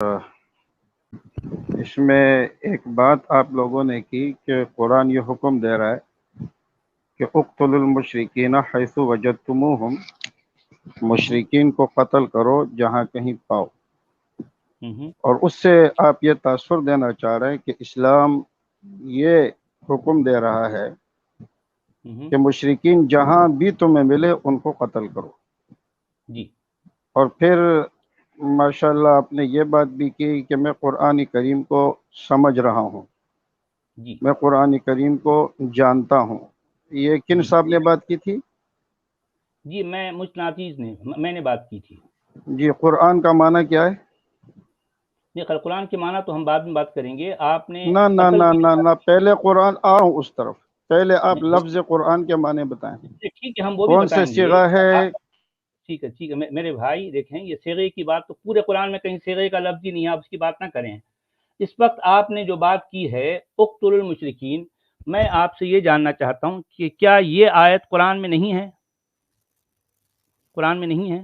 اس میں ایک بات آپ لوگوں نے کی کہ قرآن یہ حکم دے رہا ہے کہ اقتلوا المشرکین حیث وجدتموہم، مشرکین کو قتل کرو جہاں کہیں پاؤ. اور اس سے آپ یہ تاثر دینا چاہ رہے ہیں کہ اسلام یہ حکم دے رہا ہے کہ مشرکین جہاں بھی تمہیں ملے ان کو قتل کرو. جی. اور پھر ماشاءاللہ آپ نے یہ بات بھی کی کہ میں قرآن کریم کو سمجھ رہا ہوں، جی میں قرآن کریم کو جانتا ہوں. یہ کن صاحب نے بات کی تھی؟ جی مجھ نافذ نے میں نے بات کی تھی. جی. قرآن کا معنی کیا ہے؟ نہیں، قرآن کے معنی تو ہم بعد میں بات کریں گے. آپ نے نہ نہ قتل نہ کی نہ نہ پہلے قرآن آؤں اس طرف. پہلے آپ نہیں، لفظ قرآن کے معنی بتائیں. ٹھیک ہے، ہم وہ بھی کون سے بتائیں گے. صیغہ ہے؟ ٹھیک ہے میرے بھائی، دیکھیں یہ صیغے کی بات تو پورے قرآن میں کہیں صیغے کا لفظ ہی نہیں ہے، آپ اس کی بات نہ کریں. اس وقت آپ نے جو بات کی ہے اقتلوا المشرکین، میں آپ سے یہ جاننا چاہتا ہوں کہ کیا یہ آیت قرآن میں نہیں ہے؟ قرآن میں نہیں ہے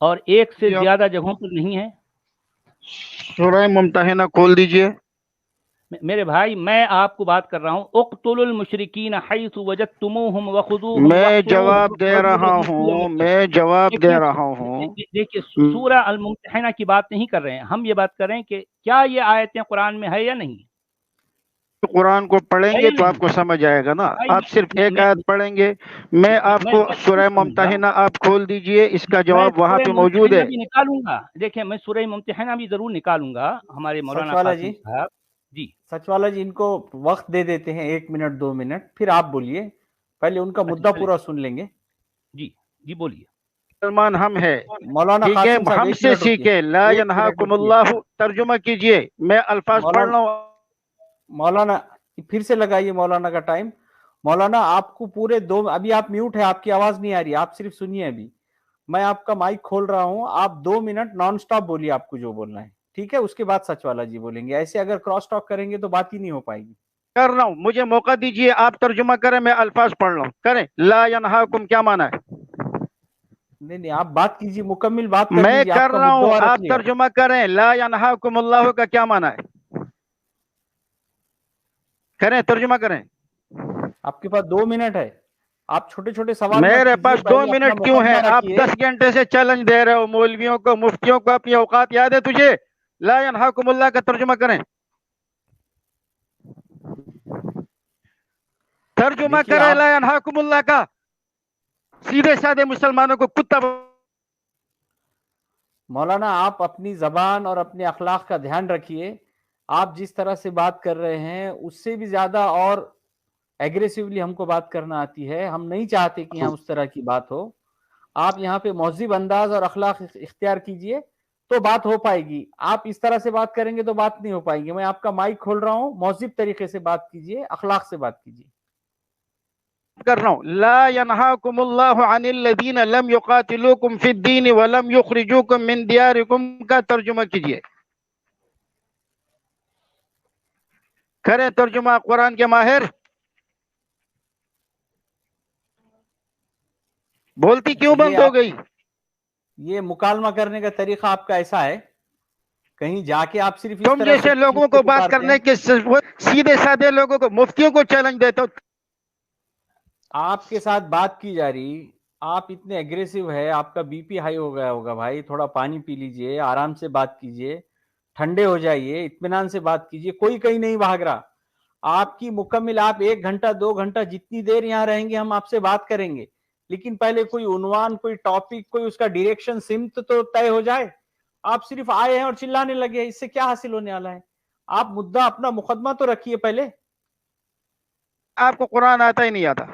اور ایک سے زیادہ جگہوں پر نہیں ہے. سورہ ممتحنہ کھول دیجئے. میرے بھائی میں آپ کو بات کر رہا ہوں، اقتلوا المشرکین حیث وجدتموہم وخذوہم میں واحصروہم جواب دے رہا ہوں، میں جواب دے رہا ہوں. دیکھیے سورہ الممتحنہ کی بات نہیں کر رہے ہیں ہم، یہ بات کر رہے ہیں کہ کیا یہ آیتیں قرآن میں ہے یا نہیں. قرآن کو پڑھیں گے تو آپ کو سمجھ آئے گا نا. آپ صرف ایک آیت پڑھیں گے. میں آپ کو سورہ ممتحنہ آپ کھول دیجئے، اس کا جواب وہاں پہ موجود ہے. بھی نکالوں گا. دیکھیں میں سورہ ممتحنہ بھی ضرور نکالوں گا. ہمارے مولانا قاسم صاحب جی سچ والا جی ان کو وقت دے دیتے ہیں 1 منٹ 2 منٹ، پھر آپ بولیے. پہلے ان کا مدعا پورا سن لیں گے. جی بولیے. مسلمان ہم ہے، مولانا ٹھیک ہے، قاسم صاحب ہم 1 سے منٹ رکیے. سیکھے. لا ینہاکم اللہ، ترجمہ کیجئے. میں الفاظ پڑھ رہا ہوں. مولانا پھر سے لگائیے مولانا کا ٹائم. مولانا آپ کو پورے ابھی آپ میوٹ ہے، آپ کی آواز نہیں آ رہی، آپ صرف سنیے. ابھی میں آپ کا مائک کھول رہا ہوں، آپ 2 منٹ نان سٹاپ بولیے آپ کو جو بولنا ہے، ٹھیک ہے. اس کے بعد سچ والا جی بولیں گے. ایسے اگر کراس ٹاک کریں گے تو بات ہی نہیں ہو پائے گی. کر رہا ہوں، مجھے موقع دیجئے. آپ ترجمہ کریں، میں الفاظ پڑھ رہا ہوں. کریں. لا ینہاکم کیا معنی ہے؟ نہیں آپ بات کیجیے، مکمل بات کر میں لیجیے. کر آپ کا رہا ہوں، مدعا آپ رکھیے. ترجمہ کریں. لا ینہاکم اللہ کا کیا معنی ہے؟ کریں، ترجمہ کریں. آپ کے پاس 2 منٹ ہے. آپ چھوٹے چھوٹے سوال مت میرے کیجیے، پاس 2 پہلے اپنا منٹ کیوں ہے؟ مقدمہ آپ رکھیے. 10 گھنٹے سے چیلنج دے رہے ہو مولویوں کو، مفتیوں کو. اپنی اوقات یاد ہے تجھے؟ لا ینہاکم اللہ کا ترجمہ کریں. ترجمہ دیکھیے کریں آپ لا ینہاکم اللہ کا. سیدھے سادے مسلمانوں کو کتا. مولانا آپ اپنی زبان اور اپنے اخلاق کا دھیان رکھیے. آپ جس طرح سے بات کر رہے ہیں اس سے بھی زیادہ اور ایگریسیولی ہم کو بات کرنا آتی ہے. ہم نہیں چاہتے کہ یہاں اس طرح کی بات ہو. آپ یہاں پہ مہذب انداز اور اخلاق اختیار کیجئے تو بات ہو پائے گی. آپ اس طرح سے بات کریں گے تو بات نہیں ہو پائے گی. میں آپ کا مائک کھول رہا ہوں، مہذب طریقے سے بات کیجئے، اخلاق سے بات کیجئے. کر رہا ہوں. لا ینہاکم اللہ عن الذین لم یقاتلوکم فی الدین ولم یخرجوکم من دیارکم کا ترجمہ کیجئے. کریں ترجمہ قرآن کے ماہر. بولتی کیوں اچھا بند ہو گئی؟ یہ مکالمہ کرنے کا طریقہ آپ کا ایسا ہے؟ کہیں جا کے آپ صرف اس تم طرح سے جیسے چیز لوگوں کو کو بات پکارتے ہیں؟ کرنے کے سیدھے سادے لوگوں کو، مفتیوں کو چیلنج دیتا ہوں. آپ کے ساتھ بات کی جا رہی، آپ اتنے ایگریسیو ہے، آپ کا بی پی ہائی ہو گیا ہوگا. بھائی تھوڑا پانی پی لیجئے، آرام سے بات کیجئے، ٹھنڈے ہو جائیے، اطمینان سے بات کیجئے. کوئی کہیں نہیں بھاگ رہا. آپ کی مکمل آپ 1 گھنٹہ 2 گھنٹہ جتنی دیر یہاں رہیں گے ہم آپ سے بات کریں گے، لیکن پہلے کوئی عنوان، کوئی ٹاپک، کوئی اس کا ڈائریکشن، سمت تو طے ہو جائے. آپ صرف آئے ہیں اور چلانے لگے ہیں، اس سے کیا حاصل ہونے والا ہے؟ آپ مدعا اپنا مقدمہ تو رکھیے پہلے. آپ کو قرآن آتا ہی نہیں آتا.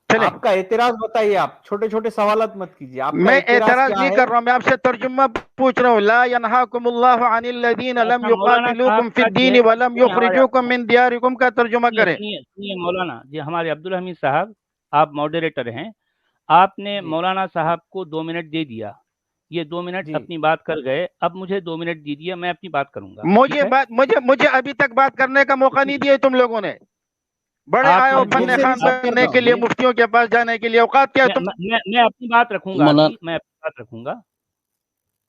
چلیں. آپ کا اعتراض بتائیے. آپ چھوٹے چھوٹے سوالات مت کیجیے. آپ کا میں اعتراض اعتراض کیا نہیں ہے؟ کر رہا ہوں، میں آپ سے ترجمہ پوچھ رہا ہوں. لا ینہاکم اللہ عن الذین لم اچھا مولانا یقاتلوکم صاحب فی کا جو الدین ہے، ولم یخرجوکم من دیارکم کا ترجمہ کریں. سنیے مولانا جی، ہمارے عبدالحمید صاحب آپ ماڈریٹر ہیں. آپ نے جی مولانا صاحب کو 2 منٹ دے دیا، یہ 2 منٹ جی اپنی بات کر گئے. اب مجھے 2 منٹ دیجیے، میں اپنی بات کروں گا. ٹھیک ہے؟ مجھے ابھی تک بات کرنے کا موقع نہیں دیا تم لوگوں نے. بڑے آپ آئے ہو ابھی پھر فن سے خان ریسیٹ بننے کرتا کے ہوں. لیے، مفتیوں کے پاس جانے کے لیے. اوقات کیا ہے تم؟ میں اپنی بات رکھوں گا. ابھی میں اپنی بات رکھوں گا.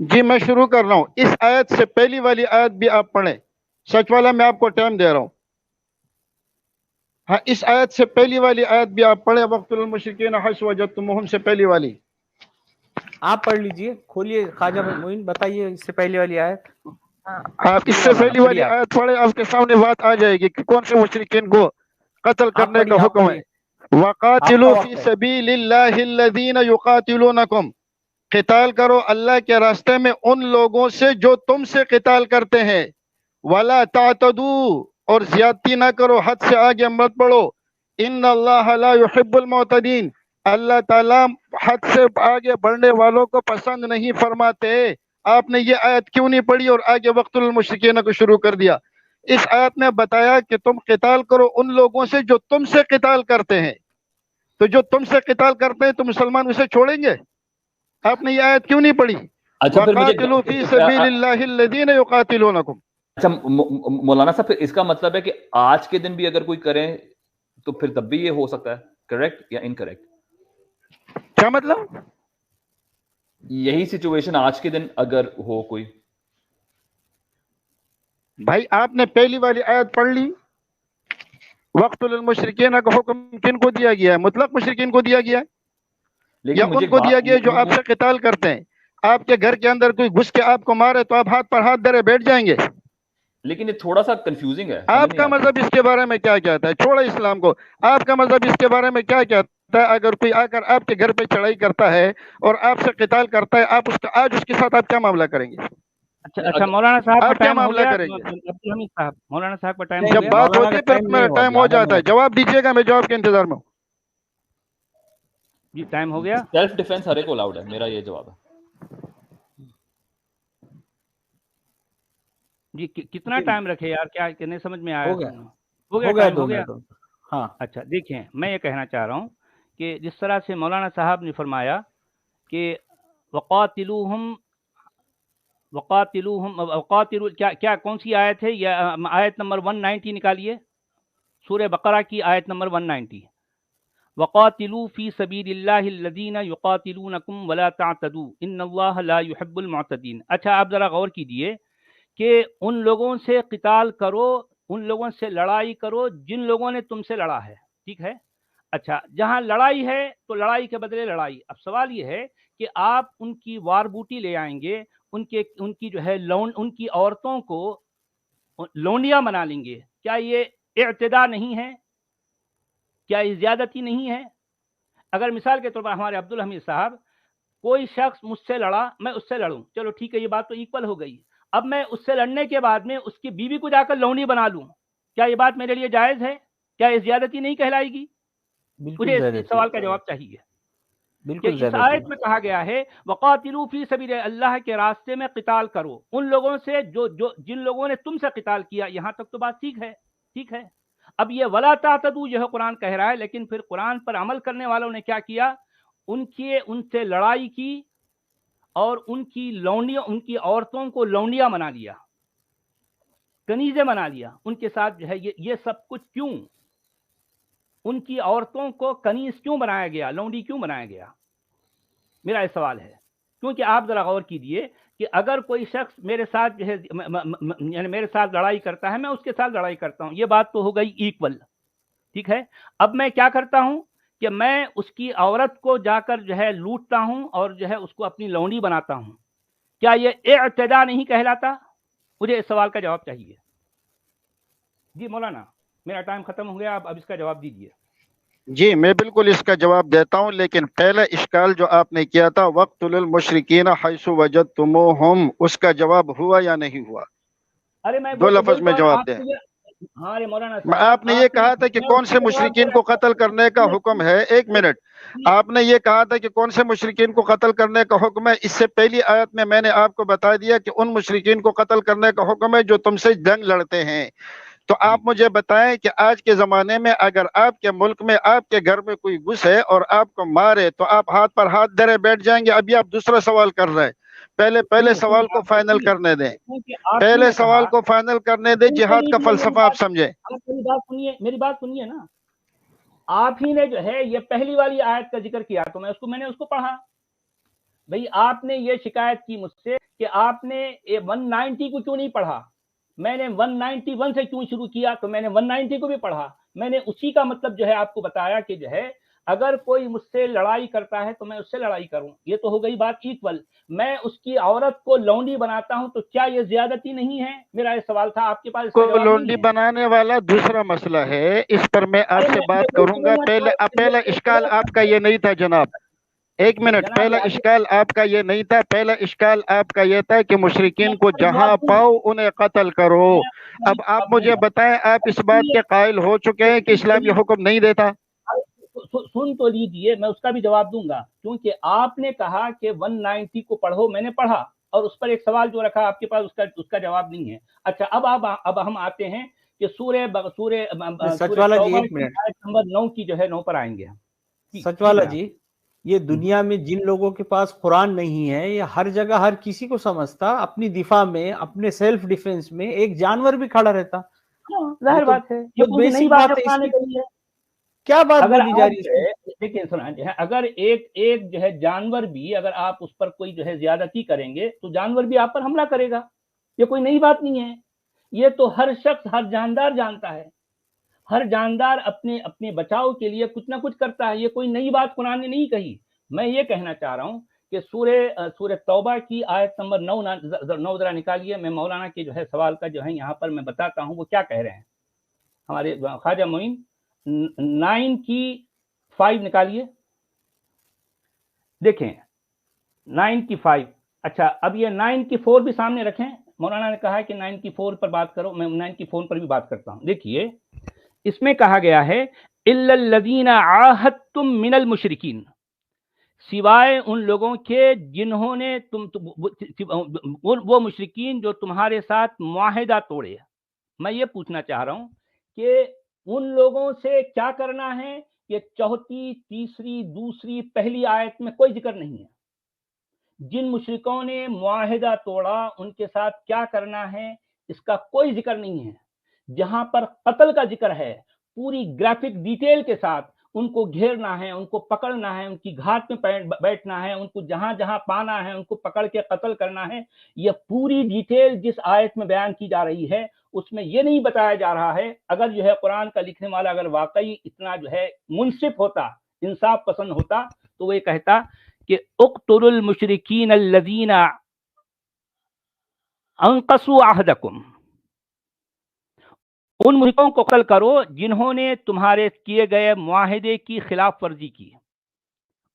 جی میں شروع کر رہا ہوں. اس آیت سے پہلی والی آیت بھی آپ پڑھیں. سچ والا میں آپ کو ٹائم دے رہا ہوں. ہاں اس آیت سے پہلی والی آیت بھی آپ پڑھیں. وقت المشرکین حیث وجدتموہم سے پہلی والی. آپ پڑھ لیجئے, کھولیے خواجہ معین, بتائیے اس سے پہلے والی آیت. آپ اس جی سے مولانا پہلی والی پڑھیے, آپ آیت پڑھیں, آپ کے سامنے بات آ جائے گی کہ کون سے مشرکین کو قتل آپ کرنے پڑھیے, کا آپ حکم ہے. پڑھیے, آپ کا وَقَاتِلُوا فِي وقت ہے. سَبِيلِ اللَّهِ الَّذِينَ يُقَاتِلُونَكُمْ. قتال کرو اللہ کے راستے میں ان لوگوں سے جو تم سے قتال کرتے ہیں. وَلَا تَعْتَدُوا, اور زیادتی نہ کرو, حد سے آگے مت بڑھو. إِنَّ اللَّهَ لَا يُحِبُّ الْمُعْتَدِينَ, اللہ تعالیٰ حد سے آگے بڑھنے والوں کو پسند نہیں فرماتے. آپ نے یہ آیت کیوں نہیں پڑھی اور آگے وقت المشرکین کو شروع کر دیا؟ اس آیت میں بتایا کہ تم قتال کرو ان لوگوں سے جو تم سے قتال کرتے ہیں. تو جو تم سے قتال کرتے ہیں تو مسلمان اسے چھوڑیں گے؟ آپ نے یہ آیت کیوں نہیں پڑھی؟ اچھا پھر مجھے وَقَاتِلُوا فِي سَبِيلِ اللَّهِ الَّذِينَ يُقَاتِلُونَكُمْ. اچھا مولانا صاحب, پھر اس کا مطلب ہے کہ آج کے دن بھی اگر کوئی کریں تو پھر تب بھی یہ ہو سکتا ہے, کریکٹ یا انکریکٹ؟ کیا مطلب؟ یہی سچویشن آج کے دن اگر ہو کوئی. بھائی آپ نے پہلی والی آیت پڑھ لی. وقت المشرکین کا حکم کن کو دیا گیا ہے؟ مطلق مشرکین کو دیا گیا ہے یا لیکن مجھے ان کو دیا گیا ہے جو آپ سے قتال کرتے ہیں؟ آپ کے گھر کے اندر کوئی گھس کے آپ کو مارے تو آپ ہاتھ پر ہاتھ دھرے بیٹھ جائیں گے؟ لیکن یہ تھوڑا سا کنفیوزنگ ہے, سمجھ آپ نہیں کا آتا. مذہب اس کے بارے میں کیا کہتا ہے؟ چھوڑا اسلام کو, آپ کا مذہب اس کے بارے میں کیا کہتا ہے؟ اگر کوئی آ کر آپ کے گھر پہ چڑھائی کرتا ہے اور آپ سے قتال کرتا ہے, آپ اس کا آج اس کے ساتھ آپ کیا معاملہ کریں گے؟ اچھا مولانا صاحب کا آپ کیا ٹائم ہو معاملہ گیا. کریں گے؟ عبدالحمید صاحب, مولانا صاحب کا ٹائم نہیں ہو جب گیا. بات مولانا ہوتی کا ہے پھر ٹائم میرا نہیں ہوا ٹائم ابھی, ہو آدھا جاتا ہے. منٹ. جواب دیجیے گا, میں جواب کے انتظار میں ہوں. جی ٹائم ہو گیا. سیلف ڈیفense ہر ایک کو الاؤڈ ہے, میرا یہ جواب ہے. جی کتنا جی ٹائم رکھے یار, کیا کہ نہیں سمجھ میں آیا. ہو گیا, ہو گیا, ہو گیا ٹائم 2 ہو گیا. منٹ. ہاں اچھا دیکھیں, میں یہ کہنا چاہ رہا ہوں کہ جس طرح سے مولانا صاحب نے فرمایا کہ وقاتلوہم کیا کون سی آیت ہے یہ؟ آیت نمبر 190 نکالیے, سورہ بقرہ کی آیت نمبر 190. وقاتلوا فی سبیل اللہ الذین یقاتلونکم ولا تعتدوا ان اللہ لا یحب المعتدین. اچھا آپ ذرا غور کیجئے کہ ان لوگوں سے قتال کرو, ان لوگوں سے لڑائی کرو جن لوگوں نے تم سے لڑا ہے. ٹھیک ہے. اچھا جہاں لڑائی ہے تو لڑائی کے بدلے لڑائی. اب سوال یہ ہے کہ آپ ان کی وار بوٹی لے آئیں گے, ان کی جو ہے ان کی عورتوں کو لونڈیاں بنا لیں گے. کیا یہ اعتداء نہیں ہے؟ کیا یہ زیادتی نہیں ہے؟ اگر مثال کے طور پر ہمارے عبدالحمید صاحب, کوئی شخص مجھ سے لڑا, میں اس سے لڑوں, چلو ٹھیک ہے, یہ بات تو ایکول ہو گئی. اب میں اس سے لڑنے کے بعد میں اس کی بیوی کو جا کر لونڈی بنا لوں, کیا یہ بات میرے لیے جائز ہے؟ کیا یہ زیادتی نہیں کہلائے گی؟ مجھے بالکل اس زیادتی, سوال کا جواب چاہیے کہ بالکل اس زیادتی. آیت میں کہا گیا ہے وقاتلوا فی سبیل اللہ کے راستے میں قتال کرو ان لوگوں سے جن لوگوں نے تم سے قتال کیا. یہاں تک تو بات ٹھیک ہے, ٹھیک ہے. اب یہ ولا تعتدوا جو ہے قرآن کہہ رہا ہے, لیکن پھر قرآن پر عمل کرنے والوں نے کیا کیا؟ ان سے لڑائی کی اور ان کی عورتوں کو لونڈیاں بنا لیا, کنیزیں بنا لیا ان کے ساتھ جو ہے. یہ سب کچھ کیوں؟ ان کی عورتوں کو کنیز کیوں بنایا گیا, لونڈی کیوں بنایا گیا؟ میرا یہ سوال ہے. کیونکہ آپ ذرا غور کیجئے کہ اگر کوئی شخص میرے ساتھ جو ہے یعنی میرے ساتھ لڑائی کرتا ہے, میں اس کے ساتھ لڑائی کرتا ہوں, یہ بات تو ہو گئی ایکول. ٹھیک ہے. اب میں کیا کرتا ہوں کہ میں اس کی عورت کو جا کر جو ہے لوٹتا ہوں اور جو ہے اس کو اپنی لونڈی بناتا ہوں. کیا یہ اعتداء نہیں کہلاتا؟ مجھے اس سوال کا جواب چاہیے. جی مولانا میرا ٹائم ختم ہو گیا, اب اس کا جواب دیجیے. جی میں بالکل اس کا جواب دیتا ہوں, لیکن پہلا اشکال جو آپ نے کیا تھا وقتل المشرکین حیث وجدتموہم, اس کا جواب ہوا یا نہیں ہوا؟ ارے میں دو لفظ میں بولتا ہوں جواب آپ دیں. ہاں ارے مولانا صاحب آپ نے یہ کہا تھا کہ میں کون اس سے کا جواب دے مشرکین کو رہا قتل کرنے کا حکم ہے. ایک منٹ, آپ نے یہ کہا تھا کہ کون سے مشرکین کو قتل کرنے کا حکم ہے. اس سے پہلی آیت میں نے آپ کو بتا دیا کہ ان مشرکین کو قتل کرنے کا حکم ہے جو تم سے جنگ لڑتے ہیں. تو آپ مجھے بتائیں کہ آج کے زمانے میں اگر آپ کے ملک میں آپ کے گھر میں کوئی گھسے اور آپ کو مارے تو آپ ہاتھ پر ہاتھ دھرے بیٹھ جائیں گے؟ ابھی آپ دوسرا سوال کر رہے ہیں, پہلے سوال کو فائنل کرنے دیں. پہلے سوال کو فائنل کرنے دیں. جہاد کا فلسفہ آپ سمجھیں. میری بات سنیے نا. آپ ہی نے جو ہے یہ پہلی والی آیت کا ذکر کیا تو میں نے اس کو پڑھا. بھئی آپ نے یہ شکایت کی مجھ سے کہ آپ نے 190 کو کیوں نہیں پڑھا، میں نے 191 سے کیوں شروع کیا، تو میں نے 190 کو بھی پڑھا. میں نے اسی کا مطلب جو ہے آپ کو بتایا کہ جو ہے اگر کوئی مجھ سے لڑائی کرتا ہے تو میں اس سے لڑائی کروں، یہ تو ہو گئی بات ایکول. میں اس کی عورت کو لونڈی بناتا ہوں تو کیا یہ زیادتی نہیں ہے؟ میرا یہ سوال تھا، آپ کے پاس اس کا کو جواب لونڈی نہیں ہے. بنانے والا دوسرا مسئلہ ہے، اس پر میں آپ سے بات کروں گا. پہلا اشکال آپ کا یہ نہیں تھا جناب، ایک منٹ. پہلا اشکال آپ کا یہ نہیں تھا، پہلا اشکال آپ کا یہ تھا کہ مشرکین کو جہاں پاؤ انہیں قتل کرو. اب آپ مجھے بتائیں، آپ اس بات کے قائل ہو چکے ہیں کہ اسلام یہ حکم نہیں دیتا؟ سن تو لیجئے، میں اس کا بھی جواب دوں گا، کیونکہ آپ نے کہا کہ 190 کو پڑھو، میں نے پڑھا، اور اس پر ایک سوال جو رکھا آپ کے پاس اس کا جواب نہیں ہے. اچھا اب ہم آتے ہیں کہ سورہ سچوالا جی توبہ ایک کی منٹ، آیت نمبر 9 کی جو ہے 9 پر آئیں گے. سچوالا جی یہ دنیا میں جن لوگوں کے پاس قرآن نہیں ہے، یہ ہر جگہ ہر کسی کو سمجھتا اپنی دفاع میں، اپنے سیلف ڈیفنس میں ایک جانور بھی کھڑا رہتا. ظاہر بات ہے، یہ کوئی نئی بات ہے قرآن کے لیے. کیا بات اگر بولی جا رہی ہے؟ دیکھیں سنا، اگر ایک جو ہے جانور بھی، اگر آپ اس پر کوئی جو ہے زیادتی کریں گے تو جانور بھی آپ پر حملہ کرے گا، یہ کوئی نئی بات نہیں ہے. یہ تو ہر شخص، ہر جاندار جانتا ہے، ہر جاندار اپنے بچاؤ کے لیے کچھ نہ کچھ کرتا ہے. یہ کوئی نئی بات قرآن نے نہیں کہی. میں یہ کہنا چاہ رہا ہوں کہ سورہ توبہ کی آیت نمبر 9 ذرا نکالیے. میں مولانا کے جو ہے سوال کا جو ہے یہاں پر میں بتاتا ہوں وہ کیا کہہ رہے ہیں. ہمارے خواجہ معین 9 کی 5 نکالیے، دیکھیں 9 کی 5. اچھا اب یہ 9 کی 4 بھی سامنے رکھیں. مولانا نے کہا کہ 9 کی 4 پر بات کرو، میں 9 کی 4 پر بھی بات کرتا ہوں. دیکھیے اس میں کہا گیا ہے الا الذین عاہدتم من المشرکین، سوائے ان لوگوں کے جنہوں نے وہ مشرکین جو تمہارے ساتھ معاہدہ توڑے. میں یہ پوچھنا چاہ رہا ہوں کہ ان لوگوں سے کیا کرنا ہے؟ یہ چوتھی، تیسری، دوسری، پہلی آیت میں کوئی ذکر نہیں ہے. جن مشرکوں نے معاہدہ توڑا ان کے ساتھ کیا کرنا ہے اس کا کوئی ذکر نہیں ہے. جہاں پر قتل کا ذکر ہے پوری گرافک ڈیٹیل کے ساتھ، ان کو گھیرنا ہے، ان کو پکڑنا ہے، ان کی گھاٹ میں بیٹھنا ہے، ان کو جہاں جہاں پانا ہے ان کو پکڑ کے قتل کرنا ہے. یہ پوری ڈیٹیل جس آیت میں بیان کی جا رہی ہے اس میں یہ نہیں بتایا جا رہا ہے. اگر جو ہے قرآن کا لکھنے والا اگر واقعی اتنا جو ہے منصف ہوتا، انصاف پسند ہوتا تو وہ یہ کہتا کہ اقتلوا المشرکین الذین انقصوا عہدکم، ان مشرکوں کو قتل کرو جنہوں نے تمہارے کیے گئے معاہدے کی خلاف ورزی کی.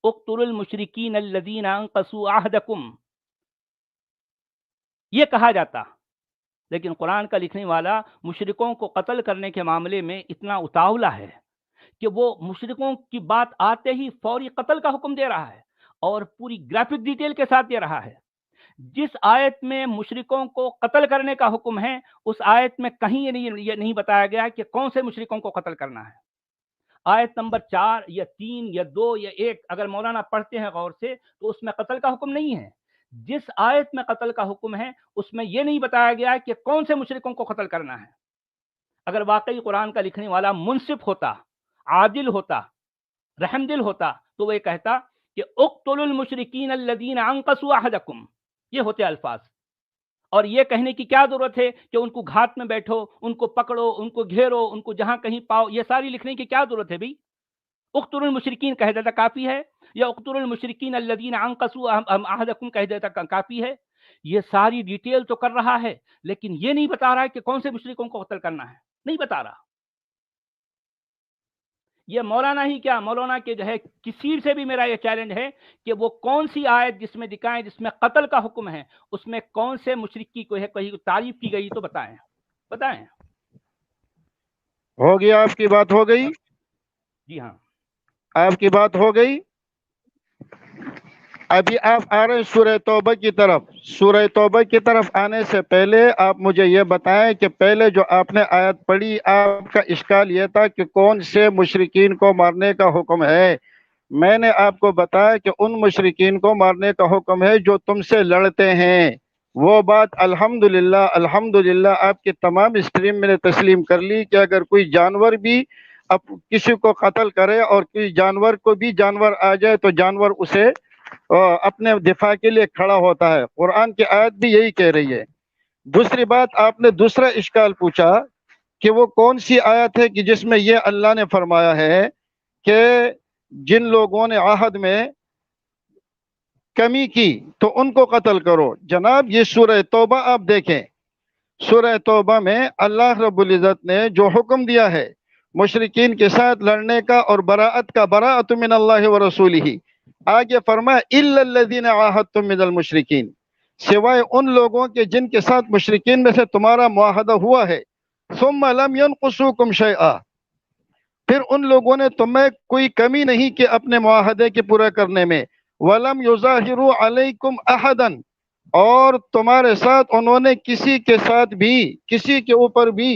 اقتلوا المشرکین الذین انقصوا عہدکم یہ کہا جاتا، لیکن قرآن کا لکھنے والا مشرکوں کو قتل کرنے کے معاملے میں اتنا اتاولا ہے کہ وہ مشرکوں کی بات آتے ہی فوری قتل کا حکم دے رہا ہے اور پوری گرافک ڈیٹیل کے ساتھ دے رہا ہے. جس آیت میں مشرکوں کو قتل کرنے کا حکم ہے اس آیت میں کہیں یہ نہیں بتایا گیا کہ کون سے مشرکوں کو قتل کرنا ہے. آیت نمبر 4 یا 3 یا 2 یا 1 اگر مولانا پڑھتے ہیں غور سے تو اس میں قتل کا حکم نہیں ہے. جس آیت میں قتل کا حکم ہے اس میں یہ نہیں بتایا گیا کہ کون سے مشرکوں کو قتل کرنا ہے. اگر واقعی قرآن کا لکھنے والا منصف ہوتا، عادل ہوتا، رحم دل ہوتا تو وہ یہ کہتا کہ اقتلوا المشرکین الذین انقصوا عہدکم، یہ ہوتے الفاظ. اور یہ کہنے کی کیا ضرورت ہے کہ ان کو گھاٹ میں بیٹھو، ان کو پکڑو، ان کو گھیرو، ان کو جہاں کہیں پاؤ، یہ ساری لکھنے کی کیا ضرورت ہے بھائی؟ اقتلوا المشرکین کہہ دیتا کافی ہے، یا اقتلوا المشرکین الذین انقصوا عہدکم کہہ دیتا کافی ہے. یہ ساری ڈیٹیل تو کر رہا ہے لیکن یہ نہیں بتا رہا ہے کہ کون سے مشرکوں کو قتل کرنا ہے، نہیں بتا رہا. یہ مولانا ہی کیا، مولانا کے جو ہے کسی سے بھی میرا یہ چیلنج ہے کہ وہ کون سی آیت جس میں دکھائیں جس میں قتل کا حکم ہے اس میں کون سے مشرک کی کوئی تعریف کی گئی تو بتائیں. ہو گیا، آپ کی بات ہو گئی؟ جی ہاں آپ کی بات ہو گئی. ابھی آپ آ رہے ہیں سورہ توبہ کی طرف. سورہ توبہ کی طرف آنے سے پہلے آپ مجھے یہ بتائیں کہ پہلے جو آپ نے آیت پڑھی آپ کا اشکال یہ تھا کہ کون سے مشرکین کو مارنے کا حکم ہے. میں نے آپ کو بتایا کہ ان مشرکین کو مارنے کا حکم ہے جو تم سے لڑتے ہیں. وہ بات الحمدللہ آپ کی تمام اسٹریم میں نے تسلیم کر لی کہ اگر کوئی جانور بھی اب کسی کو قتل کرے اور کوئی جانور کو بھی جانور آ جائے تو جانور اسے اپنے دفاع کے لیے کھڑا ہوتا ہے. قرآن کی آیت بھی یہی کہہ رہی ہے. دوسری بات، آپ نے دوسرا اشکال پوچھا کہ وہ کون سی آیت ہے کہ جس میں یہ اللہ نے فرمایا ہے کہ جن لوگوں نے عہد میں کمی کی تو ان کو قتل کرو. جناب یہ سورہ توبہ آپ دیکھیں، سورہ توبہ میں اللہ رب العزت نے جو حکم دیا ہے مشرکین کے ساتھ لڑنے کا اور براءت کا، براءت من اللہ ورسولہ، آگے فرمایا الا الذین عاہدتم من المشرکین، سوائے ان لوگوں کے جن کے ساتھ مشرکین میں سے تمہارا معاہدہ ہوا ہے. ثم لم ينقصوکم شیئا، پھر ان لوگوں نے تمہیں کوئی کمی نہیں کی اپنے معاہدے کے پورا کرنے میں. وَلَمْ يُظَاهِرُوا عَلَيْكُمْ أَحَدًا، اور تمہارے ساتھ انہوں نے کسی کے ساتھ بھی، کسی کے اوپر بھی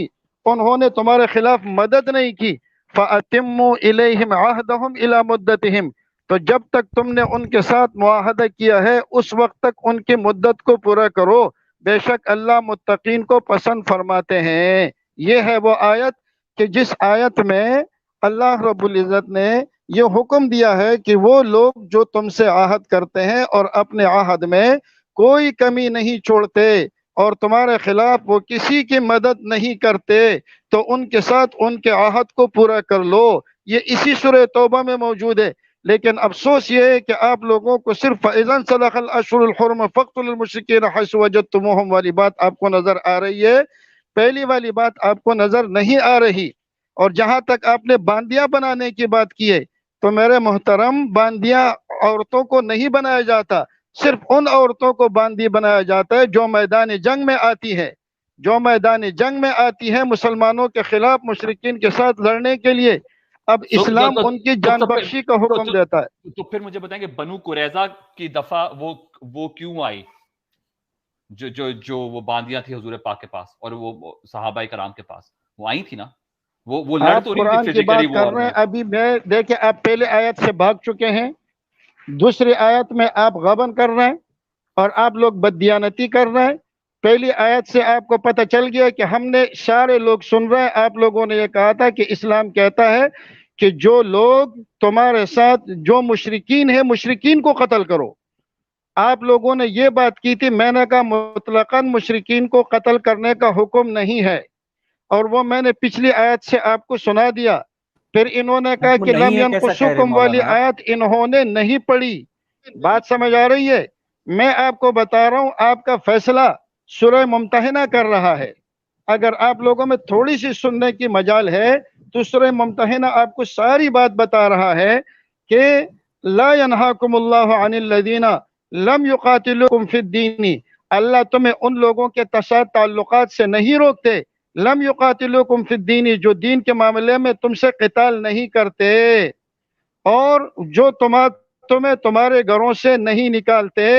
انہوں نے تمہارے خلاف مدد نہیں کی. فَأَتِمُّوا إِلَيْهِمْ عَهْدَهُمْ إِلَى مُدَّتِهِمْ، تو جب تک تم نے ان کے ساتھ معاہدہ کیا ہے اس وقت تک ان کی مدت کو پورا کرو، بے شک اللہ متقین کو پسند فرماتے ہیں. یہ ہے وہ آیت کہ جس آیت میں اللہ رب العزت نے یہ حکم دیا ہے کہ وہ لوگ جو تم سے عہد کرتے ہیں اور اپنے عہد میں کوئی کمی نہیں چھوڑتے اور تمہارے خلاف وہ کسی کی مدد نہیں کرتے تو ان کے ساتھ ان کے عہد کو پورا کر لو. یہ اسی سورہ توبہ میں موجود ہے. لیکن افسوس یہ ہے کہ آپ لوگوں کو صرف فَإِذَا انْسَلَخَ الْأَشْهُرُ الْحُرُمُ فَاقْتُلُوا الْمُشْرِكِينَ حَيْثُ وَجَدتُّمُوهُمْ والی بات آپ کو نظر آ رہی ہے. پہلی والی بات آپ کو نظر نہیں آ رہی. اور جہاں تک آپ نے باندیاں بنانے کی بات کی ہے تو میرے محترم، باندیاں عورتوں کو نہیں بنایا جاتا، صرف ان عورتوں کو باندی بنایا جاتا ہے جو میدان جنگ میں آتی ہے، جو میدان جنگ میں آتی ہے مسلمانوں کے خلاف مشرکین کے ساتھ لڑنے کے لیے. اب اسلام ان کی جان بخشی کا حکم دیتا ہے. تو پھر مجھے بتائیں کہ بنو قریظہ کی دفعہ وہ کیوں آئی، جو وہ باندیاں تھی حضور پاک کے پاس اور وہ صحابہ کرام کے پاس، وہ آئی تھی نا، وہ لڑ آپ تو رہی تھی قرآن کی بات فزیکلی کر وار رہے ہیں. میں. ابھی میں دیکھیں آپ پہلے آیت سے بھاگ چکے ہیں، دوسری آیت میں آپ غبن کر رہے ہیں اور آپ لوگ بددیانتی کر رہے ہیں. پہلی آیت سے آپ کو پتہ چل گیا کہ ہم نے سارے لوگ سن رہے ہیں. آپ لوگوں نے یہ کہا تھا کہ اسلام کہتا ہے کہ جو لوگ تمہارے ساتھ جو مشرکین ہیں مشرکین کو قتل کرو. آپ لوگوں نے یہ بات کی تھی. میں نے کہا مطلقاً مشرکین کو قتل کرنے کا حکم نہیں ہے، اور وہ میں نے پچھلی آیت سے آپ کو سنا دیا. پھر انہوں نے کہا کہ لم ینقصکم والی آیت انہوں نے نہیں پڑھی. بات سمجھ آ رہی ہے؟ میں آپ کو بتا رہا ہوں، آپ کا فیصلہ سورہ ممتحنہ کر رہا ہے. اگر آپ لوگوں میں تھوڑی سی سننے کی مجال ہے تو سورہ ممتحنہ آپ کو ساری بات بتا رہا ہے کہ لا ینہاکم اللہ عن الذین لم یقاتلوکم فی الدین، اللہ تمہیں ان لوگوں کے ساتھ تعلقات سے نہیں روکتے، لم یقاتلوکم فی الدین، جو دین کے معاملے میں تم سے قتال نہیں کرتے اور جو تمہیں تمہارے گھروں سے نہیں نکالتے.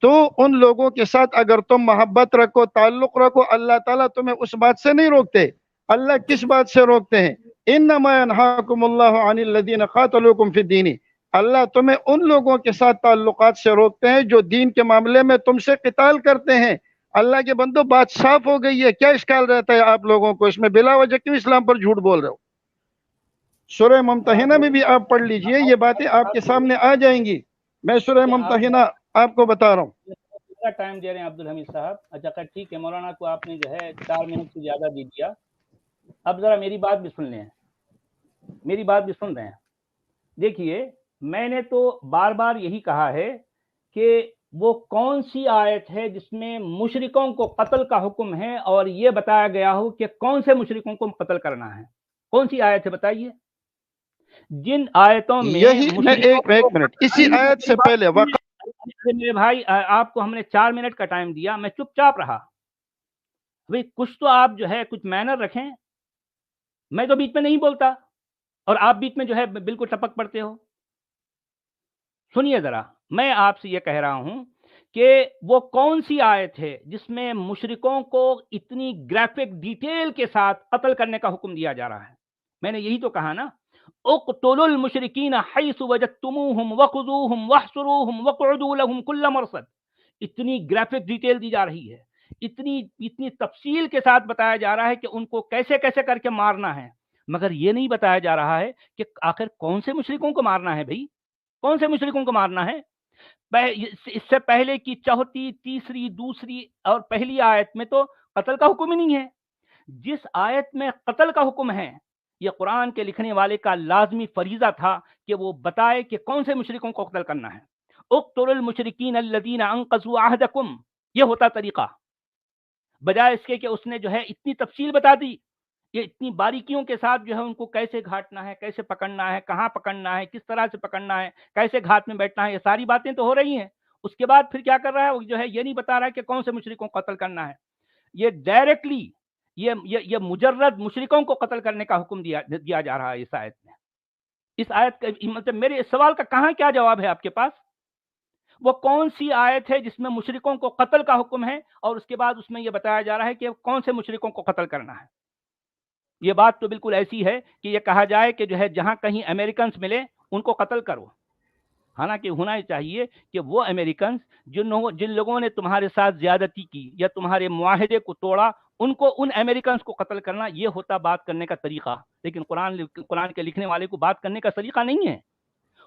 تو ان لوگوں کے ساتھ اگر تم محبت رکھو، تعلق رکھو، اللہ تعالیٰ تمہیں اس بات سے نہیں روکتے. اللہ کس بات سے روکتے ہیں؟ انما ینہاکم اللہ عن الذین قاتلوکم فی الدین، اللہ تمہیں ان لوگوں کے ساتھ تعلقات سے روکتے ہیں جو دین کے معاملے میں تم سے قتال کرتے ہیں. اللہ کے بندو بات صاف ہو گئی ہے. کیا اشکال رہتا ہے آپ لوگوں کو اس میں؟ بلا وجہ کیوں اسلام پر جھوٹ بول رہے ہو؟ سورہ ممتحنہ میں بھی آپ پڑھ لیجئے، یہ باتیں آپ کے سامنے آ جائیں گی. میں سورہ ممتحنہ آپ کو بتا رہا ہوں. ٹائم دے رہے ہیں عبدالحمید صاحب. اچھا ٹھیک ہے مولانا کو آپ نے جو ہے 4 منٹ سے زیادہ دے دیا. اب ذرا میری بات بھی سن لیں، میری بات بھی سن رہے ہیں. دیکھیے میں نے تو بار بار یہی کہا ہے کہ وہ کون سی آیت ہے جس میں مشرکوں کو قتل کا حکم ہے اور یہ بتایا گیا ہو کہ کون سے مشرکوں کو قتل کرنا ہے؟ کون سی آیت ہے بتائیے؟ جن آیتوں میں ایک منٹ، اسی آیت سے پہلے میرے بھائی آپ کو ہم نے 4 منٹ کا ٹائم دیا، میں چپ چاپ رہا. بھئی کچھ تو آپ جو ہے کچھ مینر رکھیں. میں تو بیچ میں نہیں بولتا اور آپ بیچ میں جو ہے بالکل ٹپک پڑتے ہو. سنیے ذرا، میں آپ سے یہ کہہ رہا ہوں کہ وہ کون سی آیت ہے جس میں مشرکوں کو اتنی گرافک ڈیٹیل کے ساتھ قتل کرنے کا حکم دیا جا رہا ہے؟ میں نے یہی تو کہا نا، اقتلوا المشرکین حیث وجدتموہم وخذوہم واحصروہم وقعدوا لہم کل مرصد. اتنی گرافک ڈیٹیل دی جا رہی ہے، اتنی تفصیل کے ساتھ بتایا جا رہا ہے کہ ان کو کیسے کیسے کر کے مارنا ہے، مگر یہ نہیں بتایا جا رہا ہے کہ آخر کون سے مشرکوں کو مارنا ہے. بھائی کون سے مشرکوں کو مارنا ہے؟ اس سے پہلے کی چوتھی، تیسری، دوسری اور پہلی آیت میں تو قتل کا حکم ہی نہیں ہے. جس آیت میں قتل کا حکم ہے، یہ قرآن کے لکھنے والے کا لازمی فریضہ تھا کہ وہ بتائے کہ کون سے مشرکوں کو قتل کرنا ہے. اقتلوا المشرکین الذین انقضوا عہدکم، یہ ہوتا طریقہ، بجائے اس کے کہ اس نے جو ہے اتنی تفصیل بتا دی، یہ اتنی باریکیوں کے ساتھ جو ہے ان کو کیسے گھاٹنا ہے، کیسے پکڑنا ہے، کہاں پکڑنا ہے، کس طرح سے پکڑنا ہے، کیسے گھاٹ میں بیٹھنا ہے، یہ ساری باتیں تو ہو رہی ہیں. اس کے بعد پھر کیا کر رہا ہے، وہ جو ہے یہ نہیں بتا رہا ہے کہ کون سے مشرکوں کو قتل کرنا ہے. یہ ڈائریکٹلی یہ مجرد مشرکوں کو قتل کرنے کا حکم دیا جا رہا ہے اس آیت میں. اس آیت کا مطلب میرے اس سوال کا کہاں کیا جواب ہے آپ کے پاس؟ وہ کون سی آیت ہے جس میں مشرکوں کو قتل کا حکم ہے اور اس کے بعد اس میں یہ بتایا جا رہا ہے کہ کون سے مشرکوں کو قتل کرنا ہے؟ یہ بات تو بالکل ایسی ہے کہ یہ کہا جائے کہ جو ہے جہاں کہیں امریکنز ملے ان کو قتل کرو. حالانکہ ہونا ہی چاہیے کہ وہ امریکنز جن لوگوں نے تمہارے ساتھ زیادتی کی یا تمہارے معاہدے کو توڑا، ان امریکنز کو قتل کرنا، یہ ہوتا بات کرنے کا طریقہ. لیکن قرآن کے لکھنے والے کو بات کرنے کا طریقہ نہیں ہے.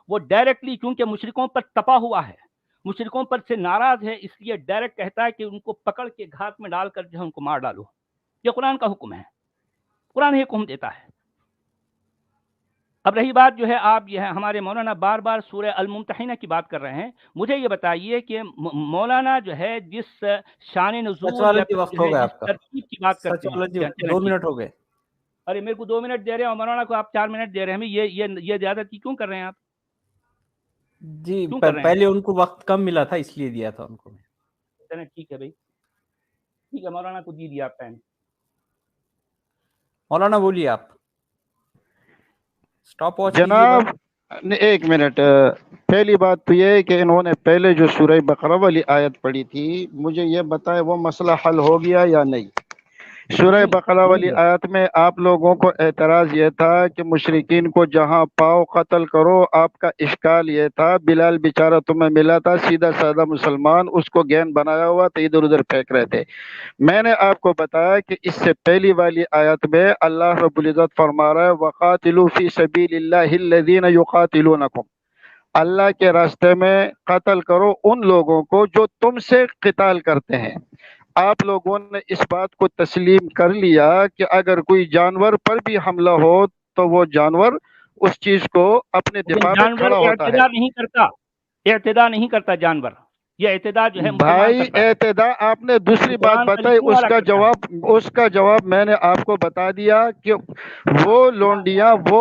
وہ ڈائریکٹلی چونکہ مشرکوں پر تپا ہوا ہے، مشرکوں پر سے ناراض ہے، اس لیے ڈائریکٹ کہتا ہے کہ ان کو پکڑ کے گھات میں ڈال کر جو ہے ان کو مار ڈالو. یہ قرآن کا حکم ہے، قرآن ہی حکم دیتا ہے. اب رہی بات جو ہے، آپ یہ ہے ہمارے مولانا بار بار سورہ الممتحنہ کی بات کر رہے ہیں. مجھے یہ بتائیے کہ مولانا جو ہے جس شان نزول یا جس ترتیب کی بات کرتے ہیں، 2 منٹ ہو گئے. ارے میرے کو 2 منٹ دے رہے ہیں اور مولانا کو آپ 4 منٹ دے رہے ہیں. یہ زیادتی کیوں کر رہے ہیں آپ؟ جی پہلے ان کو وقت کم ملا تھا اس لیے دیا تھا ان کو. ٹھیک ہے بھائی، ٹھیک ہے، مولانا کو دی دیا آپ ٹائم. مولانا بولیے آپ. سٹاپ واچ جناب ایک منٹ. پہلی بات تو یہ ہے کہ انہوں نے پہلے جو سورہ بقرہ والی آیت پڑھی تھی، مجھے یہ بتائے وہ مسئلہ حل ہو گیا یا نہیں؟ سورہ بقرہ والی آیت میں آپ لوگوں کو اعتراض یہ تھا کہ مشرکین کو جہاں پاؤ قتل کرو. آپ کا اشکال یہ تھا بلال بیچارہ تمہیں ملا تھا سیدھا سادہ مسلمان، اس کو گین بنایا ہوا تو ادھر ادھر پھینک رہے تھے. میں نے آپ کو بتایا کہ اس سے پہلی والی آیت میں اللہ رب العزت فرما رہا ہے وَقَاتِلُوا فِي سَبِيلِ اللَّهِ الَّذِينَ يُقَاتِلُونَكُمْ، اللہ کے راستے میں قتل کرو ان لوگوں کو جو تم سے قتال کرتے ہیں. آپ لوگوں نے اس بات کو تسلیم کر لیا کہ اگر کوئی جانور پر بھی حملہ ہو تو وہ جانور اس چیز کو اپنے دفاع میں کھڑا ہوتا ہے. اعتدا نہیں کرتا جانور. یہ اعتدا جو ہے بھائی اعتدا آپ نے دوسری بات بتائی، اس کا جواب میں نے آپ کو بتا دیا کہ وہ لونڈیاں، وہ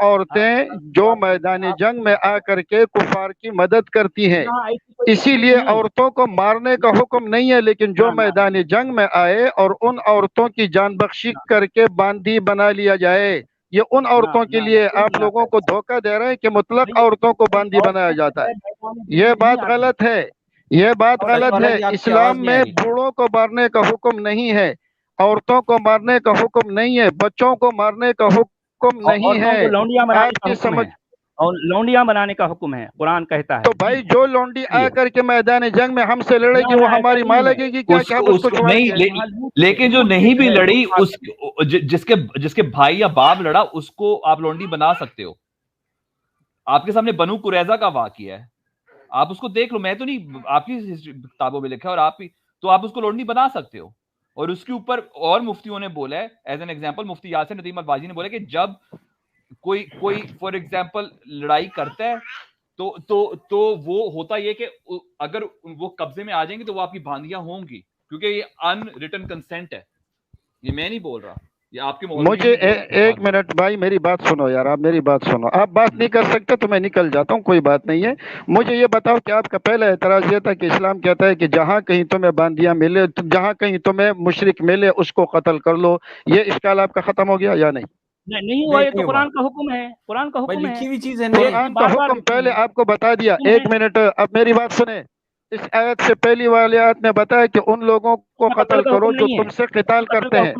عورتیں جو میدان جنگ میں آ کر کے کفار کی مدد کرتی ہیں، اسی لیے عورتوں کو مارنے کا حکم نہیں ہے. لیکن جو میدان جنگ میں آئے اور ان عورتوں کی جان بخشی کر کے باندھی بنا لیا جائے، یہ ان عورتوں کے لیے آپ لوگوں کو دھوکہ دے رہے ہیں کہ مطلق عورتوں کو باندھی بنایا جاتا ہے. یہ بات غلط ہے، یہ بات غلط ہے. اسلام میں بوڑھوں کو مارنے کا حکم نہیں ہے، عورتوں کو مارنے کا حکم نہیں ہے، بچوں کو مارنے کا حکم نہیں ہے. آپ کی سمجھ اور لونڈیاں بنانے کا حکم ہے، قرآن کہتا ہے. تو بھائی جو لونڈی آ کر کے میدان جنگ میں ہم سے لڑے گی وہ ہماری ماں لگے گی کیا کہ ہم اس کو چھوڑیں گے؟ لیکن جو نہیں بھی لڑی، جس کے بھائی یا باپ لڑا، اس کو آپ لونڈی بنا سکتے ہو. آپ کے سامنے بنو قریظہ کا واقعہ ہے، آپ اس کو دیکھ لو. میں تو نہیں، آپ کی کتابوں میں لکھا ہے اور آپ اس کو لونڈی بنا سکتے ہو. اور اس کے اوپر اور مفتیوں نے بولا ہے، ایز این ایگزامپل مفتی یاسر ندیم الباجی نے بولا کہ جب کوئی فار ایگزامپل لڑائی کرتا ہے تو وہ ہوتا یہ کہ اگر وہ قبضے میں آ جائیں گے تو وہ آپ کی باندیاں ہوں گی، کیونکہ یہ ان ریٹن کنسنٹ ہے. یہ میں نہیں بول رہا، یہ آپ کے مجھے ایک منٹ بھائی میری بات سنو یار، آپ میری بات سنو. آپ بات نہیں کر سکتے تو میں نکل جاتا ہوں، کوئی بات نہیں ہے. مجھے یہ بتاؤ کہ آپ کا پہلا اعتراض یہ تھا کہ اسلام کہتا ہے کہ جہاں کہیں تمہیں باندیاں ملے، جہاں کہیں تمہیں مشرک ملے اس کو قتل کر لو. یہ اشکال آپ کا ختم ہو گیا یا نہیں؟ نہیں ہوا. یہ تو قرآن کا حکم ہے، قرآن کا حکم ہے، لکھی ہوئی چیز ہے. قرآن کا حکم پہلے آپ کو بتا دیا. ایک منٹ، اب میری بات سنیں. اس آیت سے پہلی والی آیت میں بتایا کہ ان لوگوں کو قتل کرو جو تم سے قتال کرتے ہیں.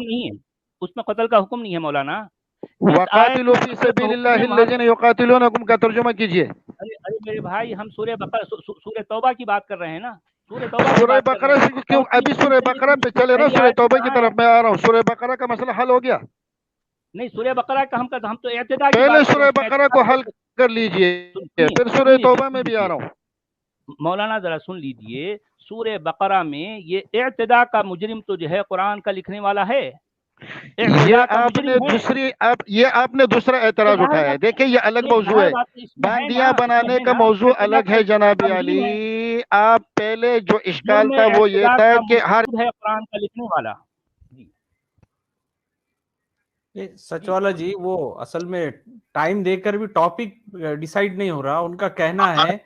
اس میں قتل کا حکم نہیں ہے مولانا. وَقَاتِلُوا فِي سَبِيلِ اللَّهِ الَّذِينَ يُقَاتِلُونَكُمْ کا ترجمہ کیجئے. ارے میرے بھائی، ہم سورہ توبہ کی بات کر رہے ہیں نا. سورہ بقرہ سے کیوں؟ ابھی سورہ بقرہ پہ چلے نا، سورہ توبہ کی طرف میں آ رہا ہوں. سورہ بقرہ کا مسئلہ حل ہو گیا؟ نہیں، سورہ بقرہ کا ہم تو اعتدا کی پہلے سورہ بقرہ کو حل کر لیجئے، پھر سورہ توبہ میں بھی آ رہا ہوں۔ مولانا ذرا سن لیجئے، سورہ بقرہ میں یہ اعتداء کا مجرم تو جو ہے قرآن کا لکھنے والا ہے، یہ آپ نے دوسرا اعتراض اٹھایا ہے۔ دیکھیں یہ الگ موضوع ہے، باندیاں بنانے کا موضوع الگ ہے جناب علی۔ آپ پہلے جو اشکال تھا وہ یہ تھا کہ ہر ہے قرآن کا لکھنے والا۔ سچ والا جی وہ اصل میں ٹائم دے کر بھی ٹاپک ڈیسائیڈ نہیں ہو رہا، ان کا کہنا ہے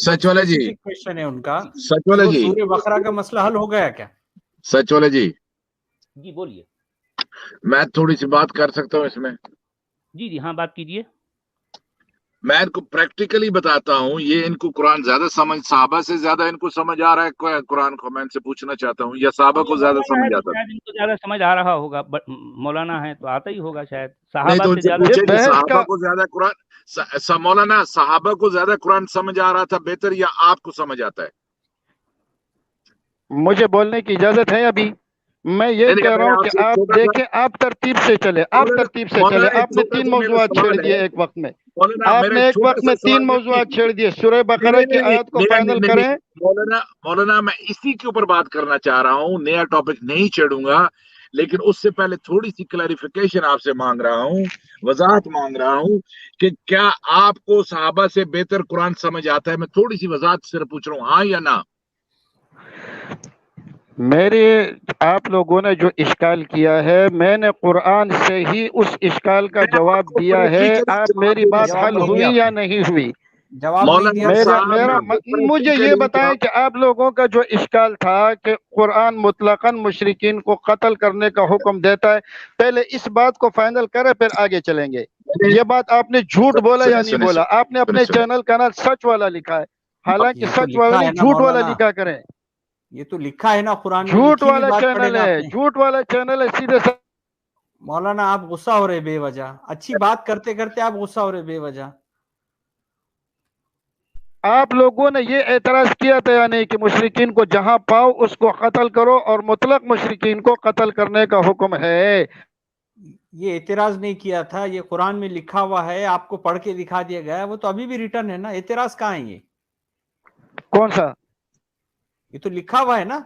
سچ والا جی، کویشچن ہے ان کا، سچ والا جی، سورہ بقرہ کا مسئلہ حل ہو گیا کیا؟ سچ والا جی جی بولیے۔ میں تھوڑی سی بات کر سکتا ہوں اس میں؟ جی جی ہاں بات کیجیے۔ میں ان کو پریکٹیکلی بتاتا ہوں، یہ ان کو قرآن زیادہ سمجھ، صحابہ سے زیادہ ان کو سمجھ آ رہا ہے قرآن کو، میں ان سے پوچھنا چاہتا ہوں، یا صحابہ کو زیادہ سمجھ آتا ہے؟ شاید ان کو زیادہ سمجھ آ رہا ہوگا، مولانا ہے تو آتا ہی ہوگا شاید، نہیں صحابہ تو سے ان سے زیادہ۔ پوچھے کہ صحابہ کو زیادہ قرآن، مولانا صحابہ کو زیادہ قرآن سمجھ آ رہا تھا بہتر، یا آپ کو سمجھ آتا ہے؟ مجھے بولنے کی اجازت ہے ابھی؟ میں یہ کہہ رہا ہوں کہ آپ دیکھیں، آپ ترتیب سے چلے، آپ ترتیب سے چلے۔ آپ نے 3 موضوعات چھیڑ دیے ایک وقت میں، آپ نے ایک وقت میں 3 موضوعات چھیڑ دیے۔ سورہ بقرہ کی آیت کو فائنل کریں۔ مولانا میں اسی کے اوپر بات کرنا چاہ رہا ہوں، نیا ٹاپک نہیں چھیڑوں گا، لیکن اس سے پہلے تھوڑی سی کلیریفیکیشن آپ سے مانگ رہا ہوں، وضاحت مانگ رہا ہوں کہ کیا آپ کو صحابہ سے بہتر قرآن سمجھ آتا ہے؟ میں تھوڑی سی وضاحت صرف پوچھ رہا ہوں، ہاں یا نہ؟ میرے آپ لوگوں نے جو اشکال کیا ہے، میں نے قرآن سے ہی اس اشکال کا جواب دیا ہے۔ آپ میری بات حل ہوئی یا نہیں ہوئی؟ مجھے یہ بتائیں کہ آپ لوگوں کا جو اشکال تھا کہ قرآن مطلقاً مشرکین کو قتل کرنے کا حکم دیتا ہے، پہلے اس بات کو فائنل کرے پھر آگے چلیں گے۔ یہ بات آپ نے جھوٹ بولا یا نہیں بولا؟ آپ نے اپنے چینل کا نام سچ والا لکھا ہے، حالانکہ سچ والا نہیں جھوٹ والا لکھا کریں۔ یہ تو لکھا ہے نا قرآن میں، جھوٹ والا چینل ہے، جھوٹ والا چینل ہے، سیدھے سے۔ مولانا آپ غصہ ہو رہے بے وجہ، اچھی بات کرتے کرتے آپ غصہ ہو رہے بے وجہ۔ آپ لوگوں نے یہ اعتراض کیا تھا یا نہیں کہ مشرکین کو جہاں پاؤ اس کو قتل کرو، اور مطلق مشرکین کو قتل کرنے کا حکم ہے؟ یہ اعتراض نہیں کیا تھا، یہ قرآن میں لکھا ہوا ہے، آپ کو پڑھ کے دکھا دیا گیا ہے، وہ تو ابھی بھی ریٹرن ہے نا، اعتراض کہاں ہے؟ یہ کون سا؟ یہ تو لکھا ہوا ہے نا،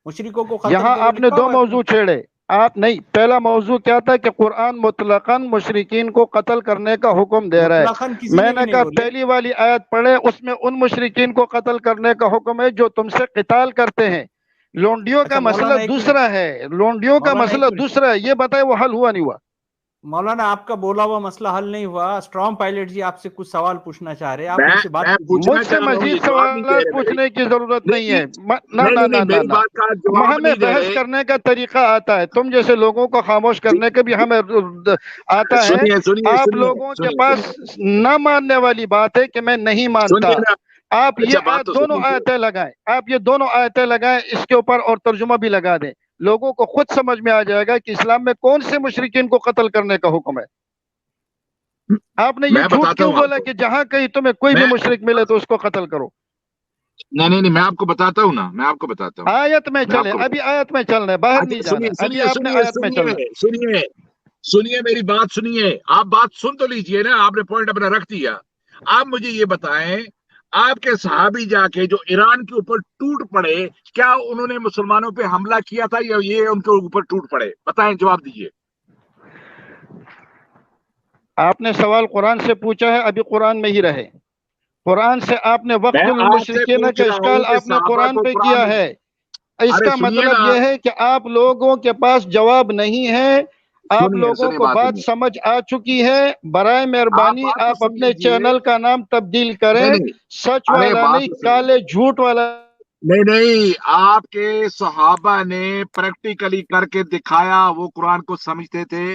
مشرکوں کو قتل یہاں کرو، آپ نے لکھا 2 ہوا ہے۔ موضوع چھیڑے۔ آپ نہیں، پہلا موضوع کیا تھا کہ قرآن مطلقاً مشرکین کو قتل کرنے کا حکم دے رہا مطلقاً ہے۔ کسی میں بھی نے نہیں کہا بولے۔ پہلی والی آیت پڑھے، اس میں ان مشرکین کو قتل کرنے کا حکم ہے جو تم سے قتال کرتے ہیں۔ لونڈیوں کا اچھا مسئلہ مولانا ایک دوسرا ہے، لونڈیوں کا مولانا مسئلہ ایک منٹ، دوسرا ہے۔ یہ بتائے وہ حل ہوا نہیں ہوا؟ مولانا آپ کا بولا ہوا مسئلہ حل نہیں ہوا۔ اسٹرام پائلٹ جی آپ سے کچھ سوال پوچھنا چاہ رہے ہیں، آپ ان سے بات کیجیے۔ مجھ سے مزید سوالات پوچھنے کی ضرورت نہیں ہے۔ میری بات کا جواب ہمیں نہیں دے بحث رہے۔ کرنے کا طریقہ آتا ہے، تم جیسے لوگوں کو خاموش کرنے کا بھی ہمیں آتا ہے۔ آپ لوگوں کے پاس نہ ماننے والی بات ہے کہ میں نہیں مانتا۔ آپ یہ دونوں آیتیں لگائیں، آپ یہ دونوں آیتیں لگائیں، اس کے اوپر اور ترجمہ بھی لگا دیں، لوگوں کو خود سمجھ میں آ جائے گا کہ اسلام میں کون سے مشرکین کو قتل کرنے کا حکم ہے۔ آپ نے یہ جھوٹ کیوں بولا کہ جہاں کہیں تمہیں کوئی بھی مشرک ملے تو اس کو قتل کرو؟ نہیں، میں آپ کو بتاتا ہوں نا، میں آپ کو بتاتا ہوں۔ آیت میں چلے، ابھی آیت میں چلنا ہے، باہر نہیں جانا، ابھی آپ نے آیت میں چلنا ہے۔ سنیے میری بات، سنیے، آپ بات سن تو لیجئے نا، آپ نے پوائنٹ اپنا رکھ دیا۔ آپ مجھے یہ بتائیں، آپ کے صحابی جا کے جو ایران کے اوپر ٹوٹ پڑے، کیا انہوں نے مسلمانوں پہ حملہ کیا تھا یا یہ ان کے اوپر ٹوٹ پڑے؟ بتائیں، جواب دیجئے۔ آپ نے سوال قرآن سے پوچھا ہے، ابھی قرآن میں ہی رہے۔ قرآن سے آپ نے وقت المشرکین کا اشکال آپ نے قرآن پہ کیا ہے۔ اس کا مطلب یہ ہے کہ آپ لوگوں کے پاس جواب نہیں ہے، آپ لوگوں کو بات سمجھ آ چکی ہے۔ برائے مہربانی آپ اپنے چینل کا نام تبدیل کریں، سچ والا نہیں، کالے جھوٹ والا۔ نہیں، آپ کے صحابہ نے پریکٹیکلی کر کے دکھایا، وہ قرآن کو سمجھتے تھے۔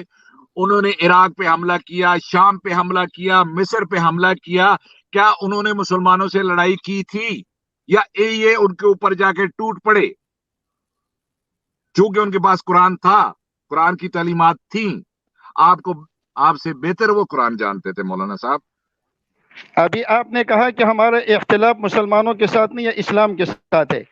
انہوں نے عراق پہ حملہ کیا، شام پہ حملہ کیا، مصر پہ حملہ کیا۔ کیا انہوں نے مسلمانوں سے لڑائی کی تھی یا یہ ان کے اوپر جا کے ٹوٹ پڑے؟ چونکہ ان کے پاس قرآن تھا، قرآن کی تعلیمات تھیں، آپ سے بہتر وہ قرآن جانتے تھے مولانا صاحب۔ ابھی آپ نے کہا کہ ہمارا اختلاف مسلمانوں کے ساتھ نہیں ہے، اسلام کے ساتھ ہے۔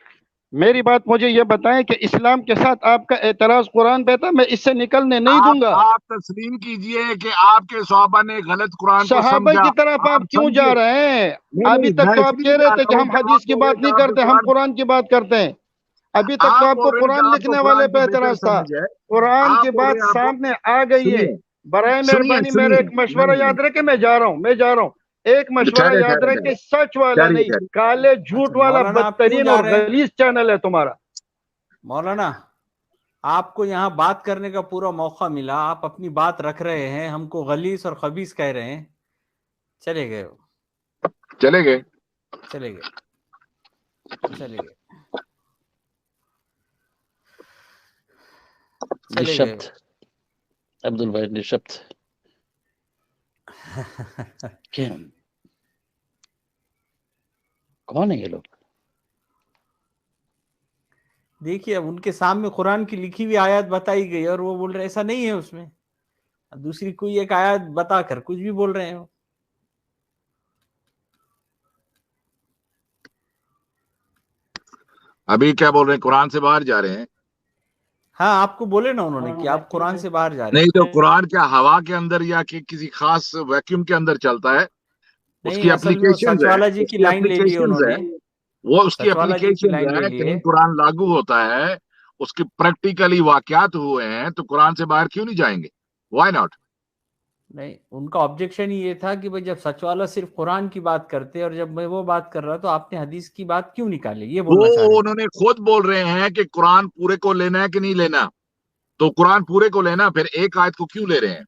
میری بات مجھے یہ بتائیں کہ اسلام کے ساتھ آپ کا اعتراض قرآن پہ تھا، میں اس سے نکلنے نہیں دوں گا. آپ تسلیم کیجئے کہ آپ کے صحابہ نے غلط قرآن کو صحابہ سمجھا. کی طرف آپ کیوں جا سمجھیے. رہے ہیں؟ ابھی نہیں تک میں تو اس آپ لیے کہہ رہے جا تھے رہا کہ ہوں ہم کہ حدیث آپ کی بول بات رہے نہیں کہ آپ کرتے، کو ہم قرآن قرآن کی بات کرتے ہیں. ابھی تک تو آپ آپ کو بول رہے ہیں کہ قرآن آپ کو لکھنے والے قرآن پہ کی بہتر اعتراض تھا. سمجھ ہے. قرآن آپ کی بول رہے بات ہیں آپ کو. سامنے آ گئی ہے. سنیے برائے سنیے مہربانی میرا سنیے ایک مشورہ یاد رکھے، میں جا رہا ہوں. ایک مشورہ ٹھہرے یاد ٹھہرے رکھے، سچ والا ٹھہریے نہیں، ٹھہریے. کالے جھوٹ اچھا والا مولانا آپ کیوں بدترین جا اور رہے ہیں؟ غلیظ چینل ہے تمہارا. مولانا آپ کو یہاں بات کرنے کا پورا موقع ملا، آپ اپنی بات رکھ رہے ہیں، ہم کو غلیظ اور خبیث کہہ رہے ہیں. چلے گئے چلے گئے. چلے گئے چلے گئے چلے گئے. نشبت عبد الواحد نشبت کیا کون ہے یہ لوگ؟ دیکھیے اب ان کے سامنے قرآن کی لکھی ہوئی آیات بتائی گئی اور وہ بول رہے ایسا نہیں ہے اس میں. دوسری کوئی ایک آیات بتا کر کچھ بھی بول رہے ہیں. ابھی کیا بول رہے ہیں؟ قرآن سے باہر جا رہے ہیں. ہاں آپ کو بولے نا انہوں نے کہ آپ قرآن سے باہر جا رہے نہیں ہیں. تو قرآن کیا ہوا کے اندر یا کہ کسی خاص ویکیوم کے اندر چلتا ہے؟ اس نہیں کی اصل میں وہ اپلیکیشنز سچ ہے. والا جی اس کی کی لائن لے لی ہے انہوں اپلیکیشنز نے. ہے. وہ اس کی سچ والا جی کی اپلیکیشنز لائن لے ہے. لی کہیں ہے. قرآن لاگو ہوتا ہے، اس کی پریکٹیکلی واقعات ہوئے ہیں، تو قرآن سے باہر کیوں نہیں جائیں گے؟ Why not? نہیں ان کا آبجیکشن یہ تھا کہ بھئی جب سچ والا صرف قرآن کی بات کرتے اور جب میں وہ بات کر رہا تو آپ نے حدیث کی بات کیوں نکالی، یہ وہ بولنا چاہ رہے انہوں نے خود بول رہے ہیں کہ قرآن پورے کو لینا ہے کہ نہیں لینا. تو قرآن پورے کو لینا، پھر ایک آیت کو کیوں لے رہے ہیں؟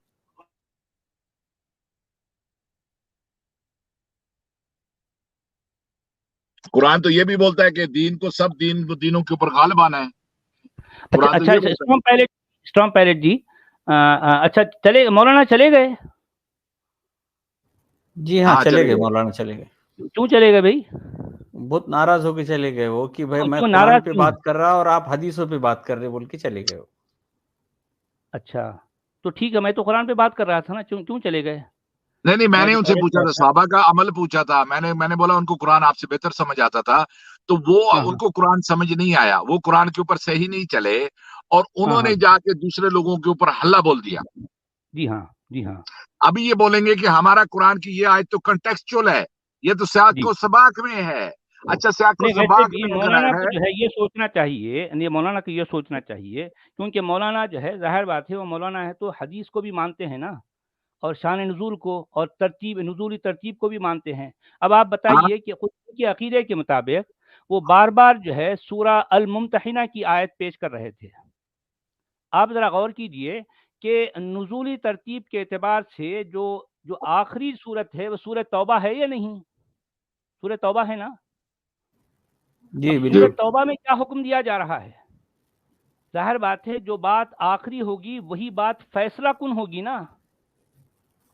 قرآن تو یہ بھی بولتا ہے کہ دین کو سب دینوں کے اوپر غالب آنا ہے. قرآن تو اچھا یہ بولتا ہے. اسٹرام پیلٹ جی، اچھا چلے مولانا چلے گئے؟ جی ہاں چلے گئے مولانا چلے گئے. کیوں چلے گئے بھائی؟ بہت ناراض ہو کے چلے گئے وہ کہ بھائی میں کیوں قرآن ناراض پہ کیوں؟ بات کر رہا اور آپ حدیثوں پہ بات کر رہے بول کے چلے گئے. اچھا تو ٹھیک ہے، میں تو قرآن پہ بات کر رہا تھا نا، کیوں چلے گئے؟ نہیں میں نے تو ان کہہ سے رہے پوچھا تھے تھا، ایسا. صحابہ کا عمل پوچھا تھا. میں نے بولا ان کو قرآن آپ سے بہتر سمجھ آتا تھا، تو وہ ہاں ان کو قرآن سمجھ نہیں آیا. وہ قرآن کے اوپر صحیح نہیں چلے اور ہاں انہوں ہاں نے جا کے دوسرے لوگوں کے اوپر حلہ بول دیا. جی ہاں جی ہاں ابھی یہ بولیں گے کہ ہمارا قرآن کی یہ آیت تو کنٹیکسچول ہے، یہ تو سیاق جی. و سباق میں ہے. اچھا سیاق و نہیں ویسے سباق بھی میں اگر مولانا کو ہے. جو ہے یہ سوچنا چاہیے، مولانا کو یہ سوچنا چاہیے، کیونکہ مولانا جو ہے ظاہر بات ہے وہ مولانا ہے تو حدیث کو بھی مانتے ہیں نا، اور شان نزول کو اور نزولی ترتیب کو بھی مانتے ہیں. اب آپ ہاں بتائیے کہ خود کے عقیدے کے مطابق وہ بار بار جو ہے سورہ الممتحنہ کی آیت پیش کر رہے تھے. آپ ذرا غور کیجئے کہ نزولی ترتیب کے اعتبار سے جو آخری صورت ہے وہ سورہ توبہ ہے یا نہیں؟ سورہ توبہ ہے نا. اب جی جی سورہ بالکل. توبہ میں کیا حکم دیا جا رہا ہے؟ ظاہر بات ہے جو بات آخری ہوگی وہی بات فیصلہ کن ہوگی نا.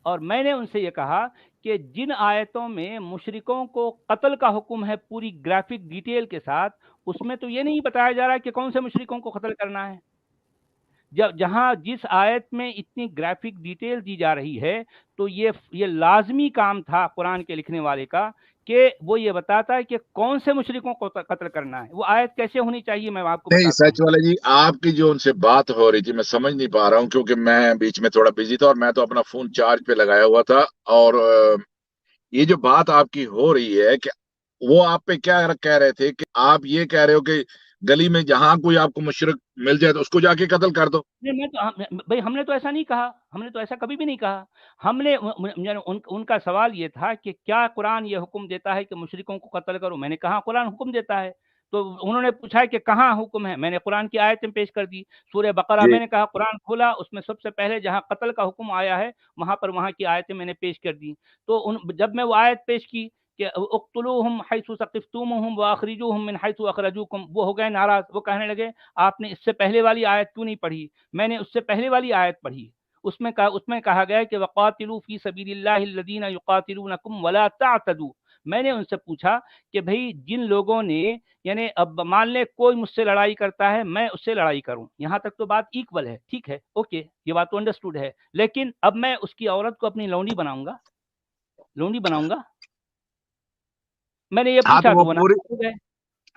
اور میں نے ان سے یہ کہا کہ جن آیتوں میں مشرکوں کو قتل کا حکم ہے پوری گرافک ڈیٹیل کے ساتھ، اس میں تو یہ نہیں بتایا جا رہا کہ کون سے مشرکوں کو قتل کرنا ہے. جہاں جس آیت میں اتنی گرافک ڈیٹیل دی جا رہی ہے تو یہ لازمی کام تھا قرآن کے لکھنے والے کا کہ وہ یہ بتاتا ہے کہ کون سے مشرکوں کو قتل کرنا ہے. وہ آیت کیسے ہونی چاہیے میں آپ کو نہیں بتاتا سچ ہوں. والا جی، آپ کی جو ان سے بات ہو رہی تھی میں سمجھ نہیں پا رہا ہوں، کیونکہ میں بیچ میں تھوڑا بزی تھا اور میں تو اپنا فون چارج پہ لگایا ہوا تھا. اور یہ جو بات آپ کی ہو رہی ہے کہ وہ آپ پہ کیا کہہ رہے تھے کہ آپ یہ کہہ رہے ہو کہ گلی میں جہاں کوئی آپ کو مشرک مل جائے تو اس کو جا کے قتل کر دو. نہیں بھائی ہم نے تو ایسا نہیں کہا، ہم نے تو ایسا کبھی بھی نہیں کہا. ہم نے ان کا سوال یہ تھا کہ کیا قرآن یہ حکم دیتا ہے کہ مشرکوں کو قتل کرو؟ میں نے کہا قرآن حکم دیتا ہے. تو انہوں نے پوچھا کہ کہاں حکم ہے؟ میں نے قرآن کی آیتیں پیش کر دی. سورہ بقرہ جی میں نے کہا قرآن کھولا، اس میں سب سے پہلے جہاں قتل کا حکم آیا ہے وہاں کی آیتیں میں نے پیش کر دی. تو جب میں وہ آیت پیش کی کہ اقتلوہم حیث ثقفتموہم واخرجوہم من حیث اخرجوکم، وہ ہو گئے ناراض. وہ کہنے لگے آپ نے اس سے پہلے والی آیت کیوں نہیں پڑھی؟ میں نے اس سے پہلے والی آیت پڑھی. اس میں کہا گیا کہ وقاتلوا فی سبیل اللہ الذین یقاتلونکم ولا تعتدوا. میں نے ان سے پوچھا کہ بھئی جن لوگوں نے یعنی اب مان لے کوئی مجھ سے لڑائی کرتا ہے میں اس سے لڑائی کروں، یہاں تک تو بات ایکول ہے، ٹھیک ہے اوکے، یہ بات تو انڈرسٹوڈ ہے. لیکن اب میں اس کی عورت کو اپنی لونڈی بناؤں گا. میں نے یہ ہاں تو پوچھا وہ تو وہ پوری ناراض ہو گئے.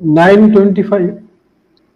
925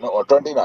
29 29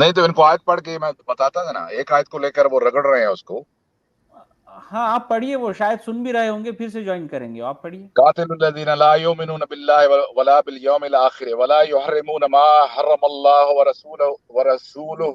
نہیں تو ان کو آیت پڑھ کے میں بتاتا تھا نا، ایک آیت کو لے کر وہ رگڑ رہے ہیں اس کو. ہاں آپ پڑھیے، وہ شاید سن بھی رہے ہوں گے، پھر سے جوائن کریں گے، آپ پڑھیے. قاتل الذین لا یؤمنون باللہ ولا بالیوم الآخر ولا یحرمون ما حرم اللہ ورسولہ